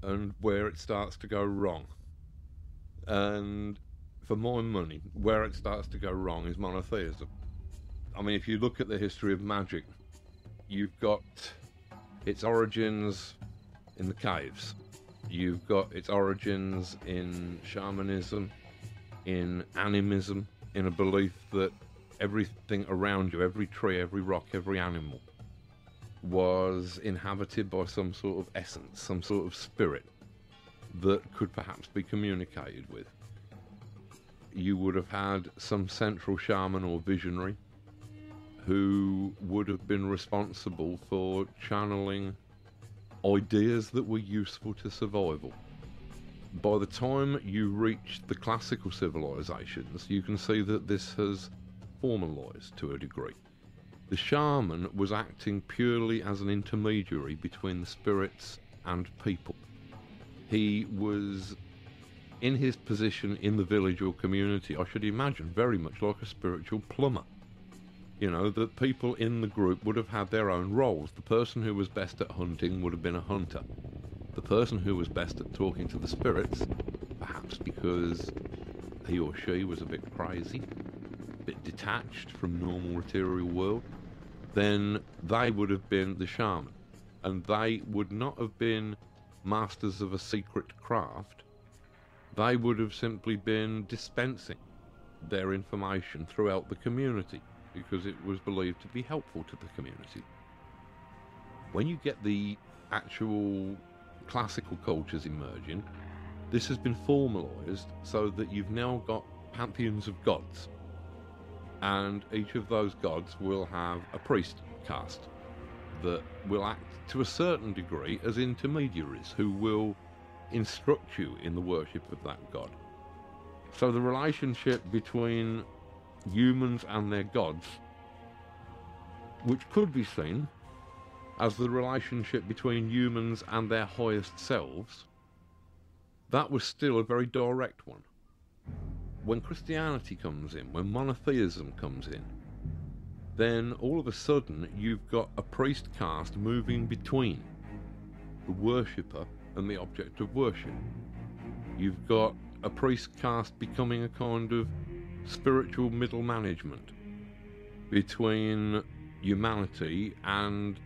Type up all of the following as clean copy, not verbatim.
and where it starts to go wrong. And for my money, where it starts to go wrong is monotheism. I mean, if you look at the history of magic, you've got its origins in the caves. You've got its origins in shamanism, in animism, in a belief that everything around you, every tree, every rock, every animal, was inhabited by some sort of essence, some sort of spirit that could perhaps be communicated with. You would have had some central shaman or visionary who would have been responsible for channeling ideas that were useful to survival. By the time you reach the classical civilizations, you can see that this has formalized to a degree. The shaman was acting purely as an intermediary between the spirits and people. He was in his position in the village or community, I should imagine, very much like a spiritual plumber. You know, the people in the group would have had their own roles. The person who was best at hunting would have been a hunter. The person who was best at talking to the spirits, perhaps because he or she was a bit crazy, a bit detached from normal material world, then they would have been the shaman. And they would not have been masters of a secret craft. They would have simply been dispensing their information throughout the community because it was believed to be helpful to the community. When you get the actual classical cultures emerging, this has been formalized so that you've now got pantheons of gods, and each of those gods will have a priest caste that will act to a certain degree as intermediaries who will instruct you in the worship of that god. So the relationship between humans and their gods, which could be seen as the relationship between humans and their highest selves, that was still a very direct one. When Christianity comes in, when monotheism comes in, then all of a sudden you've got a priest caste moving between the worshipper and the object of worship. You've got a priest caste becoming a kind of spiritual middle management between humanity and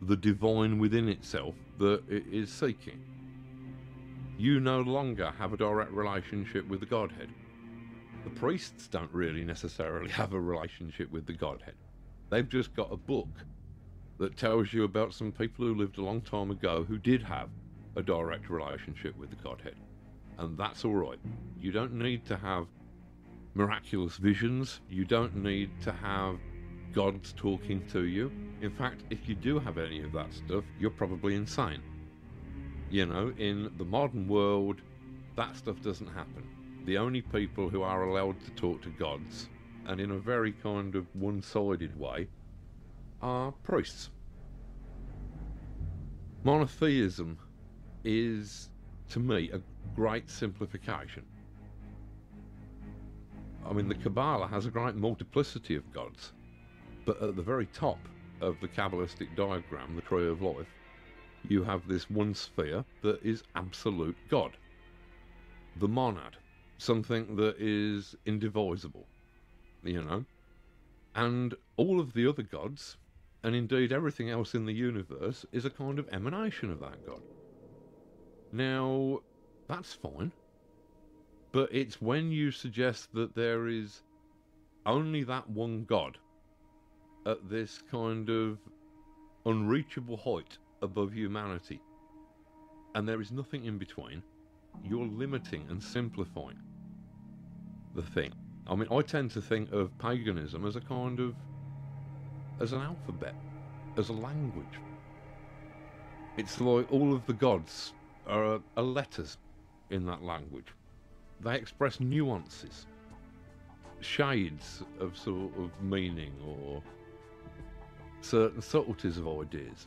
the divine within itself that it is seeking. You no longer have a direct relationship with the Godhead. The priests don't really necessarily have a relationship with the Godhead. They've just got a book that tells you about some people who lived a long time ago who did have a direct relationship with the Godhead. And that's all right. You don't need to have miraculous visions. You don't need to have gods talking to you. In fact, if you do have any of that stuff, you're probably insane. You know, in the modern world, that stuff doesn't happen. The only people who are allowed to talk to gods, and in a very kind of one-sided way, are priests. Monotheism is, to me, a great simplification. I mean, the Kabbalah has a great multiplicity of gods, but at the very top of the Kabbalistic diagram, the Tree of Life, you have this one sphere that is absolute God. The monad, something that is indivisible, you know? And all of the other gods, and indeed everything else in the universe, is a kind of emanation of that God. Now, that's fine, but it's when you suggest that there is only that one God at this kind of unreachable height above humanity, and there is nothing in between, you're limiting and simplifying the thing. I mean, I tend to think of paganism as a kind of, as an alphabet, as a language. It's like all of the gods are letters in that language. They express nuances, shades of sort of meaning or certain subtleties of ideas.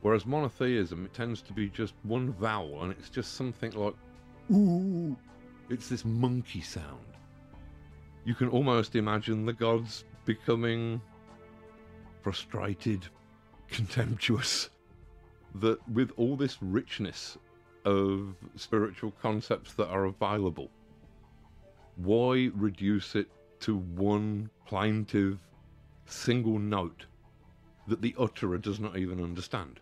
Whereas monotheism, it tends to be just one vowel, and it's just something like, ooh, it's this monkey sound. You can almost imagine the gods becoming frustrated, contemptuous, that with all this richness of spiritual concepts that are available. Why reduce it to one plaintive single note that the utterer does not even understand?